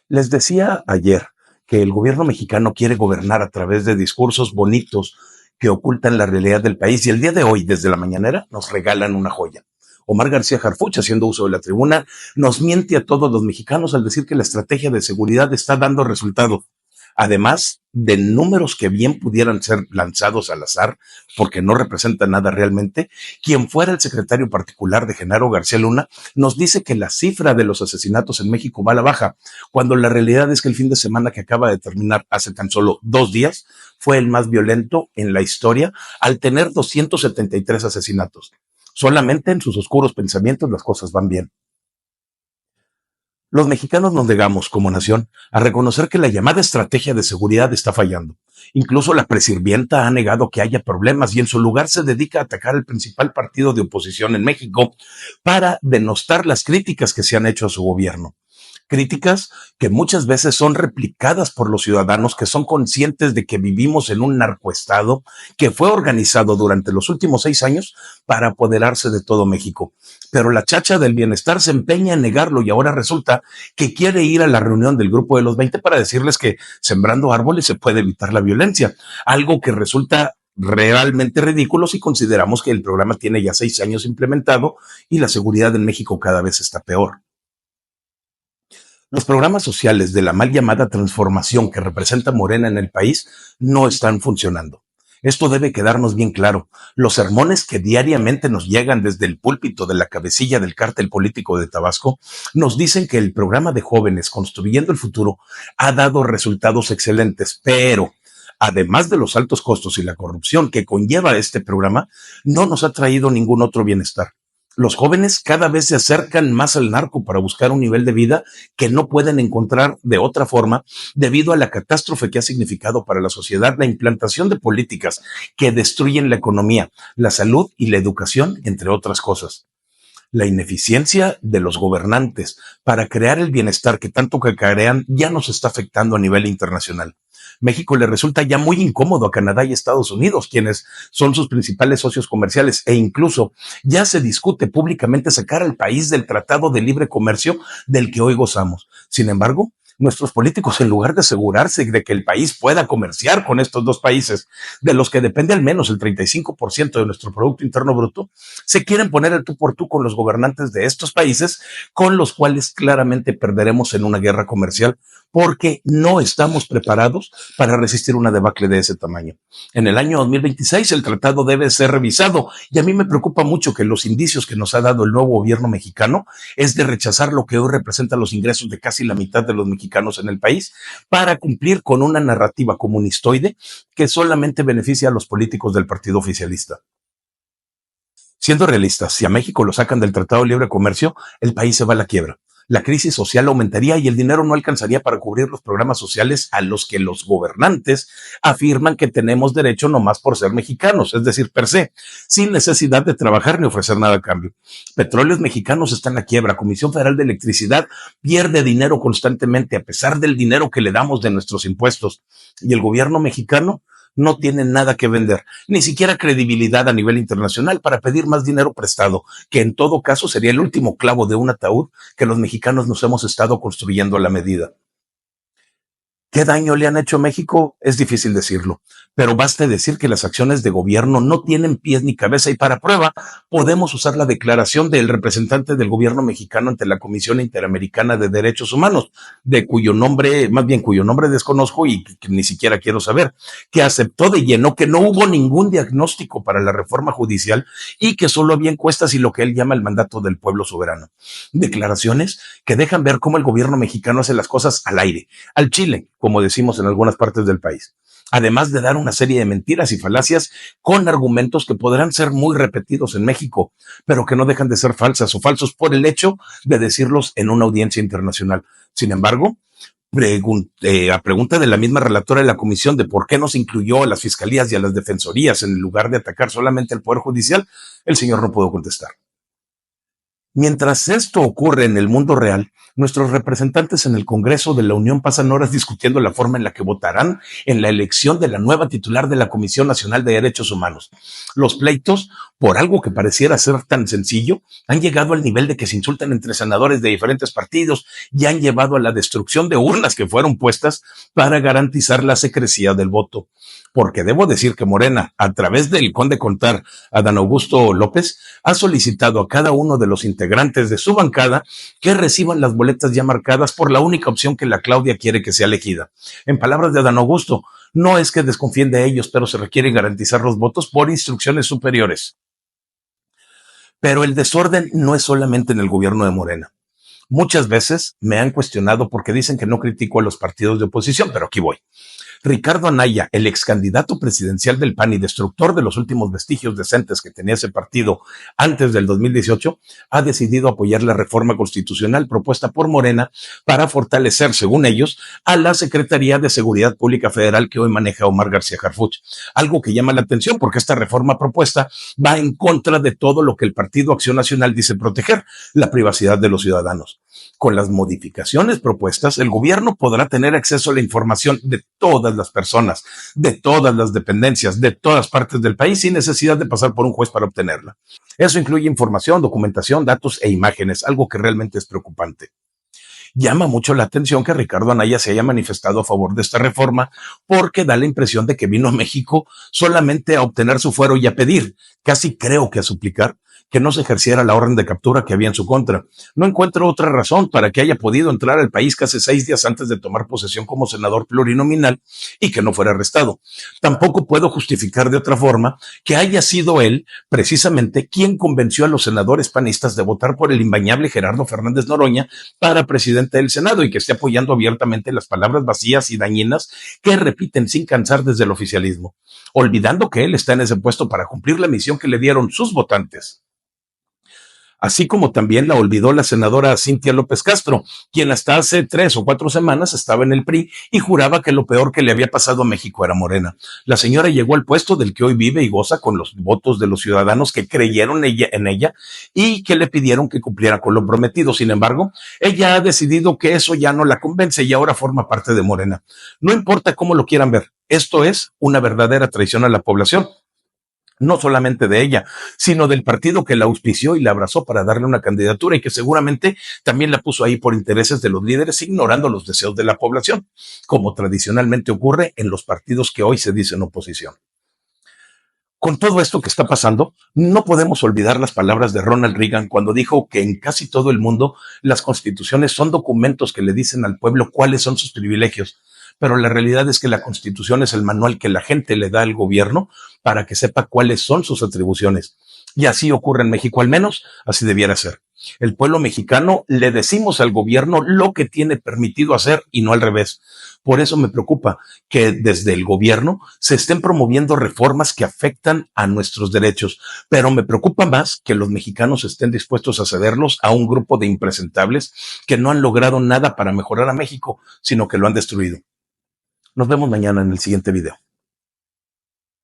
Les decía ayer que el gobierno mexicano quiere gobernar a través de discursos bonitos que ocultan la realidad del país y el día de hoy, desde la mañanera, nos regalan una joya. Omar García Harfuch, haciendo uso de la tribuna, nos miente a todos los mexicanos al decir que la estrategia de seguridad está dando resultado. Además de números que bien pudieran ser lanzados al azar, porque no representan nada realmente, quien fuera el secretario particular de Genaro García Luna nos dice que la cifra de los asesinatos en México va a la baja, cuando la realidad es que el fin de semana que acaba de terminar hace tan solo 2 días fue el más violento en la historia, al tener 273 asesinatos. Solamente en sus oscuros pensamientos las cosas van bien. Los mexicanos nos negamos, como nación, a reconocer que la llamada estrategia de seguridad está fallando. Incluso la presirvienta ha negado que haya problemas y en su lugar se dedica a atacar al principal partido de oposición en México para denostar las críticas que se han hecho a su gobierno. Críticas que muchas veces son replicadas por los ciudadanos que son conscientes de que vivimos en un narcoestado que fue organizado durante los últimos 6 años para apoderarse de todo México. Pero la chacha del bienestar se empeña en negarlo y ahora resulta que quiere ir a la reunión del grupo de los 20 para decirles que sembrando árboles se puede evitar la violencia, algo que resulta realmente ridículo si consideramos que el programa tiene ya 6 años implementado y la seguridad en México cada vez está peor. Los programas sociales de la mal llamada transformación que representa Morena en el país no están funcionando. Esto debe quedarnos bien claro. Los sermones que diariamente nos llegan desde el púlpito de la cabecilla del cártel político de Tabasco nos dicen que el programa de jóvenes Construyendo el Futuro ha dado resultados excelentes, pero además de los altos costos y la corrupción que conlleva este programa, no nos ha traído ningún otro bienestar. Los jóvenes cada vez se acercan más al narco para buscar un nivel de vida que no pueden encontrar de otra forma debido a la catástrofe que ha significado para la sociedad la implantación de políticas que destruyen la economía, la salud y la educación, entre otras cosas. La ineficiencia de los gobernantes para crear el bienestar que tanto cacarean ya nos está afectando a nivel internacional. México le resulta ya muy incómodo a Canadá y Estados Unidos, quienes son sus principales socios comerciales, e incluso ya se discute públicamente sacar al país del Tratado de Libre Comercio del que hoy gozamos. Sin embargo, nuestros políticos, en lugar de asegurarse de que el país pueda comerciar con estos dos países, de los que depende al menos el 35% de nuestro Producto Interno Bruto, se quieren poner el tú por tú con los gobernantes de estos países, con los cuales claramente perderemos en una guerra comercial, porque no estamos preparados para resistir una debacle de ese tamaño. En el año 2026 el tratado debe ser revisado y a mí me preocupa mucho que los indicios que nos ha dado el nuevo gobierno mexicano es de rechazar lo que hoy representa los ingresos de casi la mitad de los mexicanos en el país para cumplir con una narrativa comunistoide que solamente beneficia a los políticos del partido oficialista. Siendo realistas, si a México lo sacan del Tratado de Libre Comercio, el país se va a la quiebra. La crisis social aumentaría y el dinero no alcanzaría para cubrir los programas sociales a los que los gobernantes afirman que tenemos derecho nomás por ser mexicanos, es decir, per se, sin necesidad de trabajar ni ofrecer nada a cambio. Petróleos Mexicanos está en la quiebra, Comisión Federal de Electricidad pierde dinero constantemente a pesar del dinero que le damos de nuestros impuestos. Y el gobierno mexicano no tienen nada que vender, ni siquiera credibilidad a nivel internacional para pedir más dinero prestado, que en todo caso sería el último clavo de un ataúd que los mexicanos nos hemos estado construyendo a la medida. ¿Qué daño le han hecho a México? Es difícil decirlo, pero basta decir que las acciones de gobierno no tienen pies ni cabeza y para prueba podemos usar la declaración del representante del gobierno mexicano ante la Comisión Interamericana de Derechos Humanos, de cuyo nombre, más bien cuyo nombre desconozco y que ni siquiera quiero saber, que aceptó de lleno que no hubo ningún diagnóstico para la reforma judicial y que solo había encuestas y lo que él llama el mandato del pueblo soberano. Declaraciones que dejan ver cómo el gobierno mexicano hace las cosas al aire, al chile, como decimos en algunas partes del país, además de dar una serie de mentiras y falacias con argumentos que podrán ser muy repetidos en México, pero que no dejan de ser falsas o falsos por el hecho de decirlos en una audiencia internacional. Sin embargo, a pregunta de la misma relatora de la comisión de por qué no se incluyó a las fiscalías y a las defensorías en lugar de atacar solamente al Poder Judicial, el señor no pudo contestar. Mientras esto ocurre en el mundo real, nuestros representantes en el Congreso de la Unión pasan horas discutiendo la forma en la que votarán en la elección de la nueva titular de la Comisión Nacional de Derechos Humanos. Los pleitos, por algo que pareciera ser tan sencillo, han llegado al nivel de que se insultan entre senadores de diferentes partidos y han llevado a la destrucción de urnas que fueron puestas para garantizar la secrecía del voto. Porque debo decir que Morena, a través del conde Contar, Adán Augusto López, ha solicitado a cada uno de los integrantes de su bancada que reciban las boletas ya marcadas por la única opción que la Claudia quiere que sea elegida. En palabras de Adán Augusto, no es que desconfíen de ellos, pero se requiere garantizar los votos por instrucciones superiores. Pero el desorden no es solamente en el gobierno de Morena. Muchas veces me han cuestionado porque dicen que no critico a los partidos de oposición, pero aquí voy. Ricardo Anaya, el ex candidato presidencial del PAN y destructor de los últimos vestigios decentes que tenía ese partido antes del 2018, ha decidido apoyar la reforma constitucional propuesta por Morena para fortalecer, según ellos, a la Secretaría de Seguridad Pública Federal que hoy maneja Omar García Harfuch. Algo que llama la atención porque esta reforma propuesta va en contra de todo lo que el Partido Acción Nacional dice proteger, la privacidad de los ciudadanos. Con las modificaciones propuestas, el gobierno podrá tener acceso a la información de todas las personas, de todas las dependencias, de todas partes del país, sin necesidad de pasar por un juez para obtenerla. Eso incluye información, documentación, datos e imágenes, algo que realmente es preocupante. Llama mucho la atención que Ricardo Anaya se haya manifestado a favor de esta reforma porque da la impresión de que vino a México solamente a obtener su fuero y a pedir, casi creo que a suplicar, que no se ejerciera la orden de captura que había en su contra. No encuentro otra razón para que haya podido entrar al país casi 6 días antes de tomar posesión como senador plurinominal y que no fuera arrestado. Tampoco puedo justificar de otra forma que haya sido él precisamente quien convenció a los senadores panistas de votar por el imbañable Gerardo Fernández Noroña para presidente del Senado y que esté apoyando abiertamente las palabras vacías y dañinas que repiten sin cansar desde el oficialismo, olvidando que él está en ese puesto para cumplir la misión que le dieron sus votantes. Así como también la olvidó la senadora Cintia López Castro, quien hasta hace 3 o 4 semanas estaba en el PRI y juraba que lo peor que le había pasado a México era Morena. La señora llegó al puesto del que hoy vive y goza con los votos de los ciudadanos que creyeron en ella y que le pidieron que cumpliera con lo prometido. Sin embargo, ella ha decidido que eso ya no la convence y ahora forma parte de Morena. No importa cómo lo quieran ver, esto es una verdadera traición a la población. No solamente de ella, sino del partido que la auspició y la abrazó para darle una candidatura y que seguramente también la puso ahí por intereses de los líderes, ignorando los deseos de la población, como tradicionalmente ocurre en los partidos que hoy se dicen oposición. Con todo esto que está pasando, no podemos olvidar las palabras de Ronald Reagan cuando dijo que en casi todo el mundo las constituciones son documentos que le dicen al pueblo cuáles son sus privilegios, pero la realidad es que la Constitución es el manual que la gente le da al gobierno para que sepa cuáles son sus atribuciones. Y así ocurre en México, al menos así debiera ser. El pueblo mexicano le decimos al gobierno lo que tiene permitido hacer y no al revés. Por eso me preocupa que desde el gobierno se estén promoviendo reformas que afectan a nuestros derechos, pero me preocupa más que los mexicanos estén dispuestos a cederlos a un grupo de impresentables que no han logrado nada para mejorar a México, sino que lo han destruido. Nos vemos mañana en el siguiente video.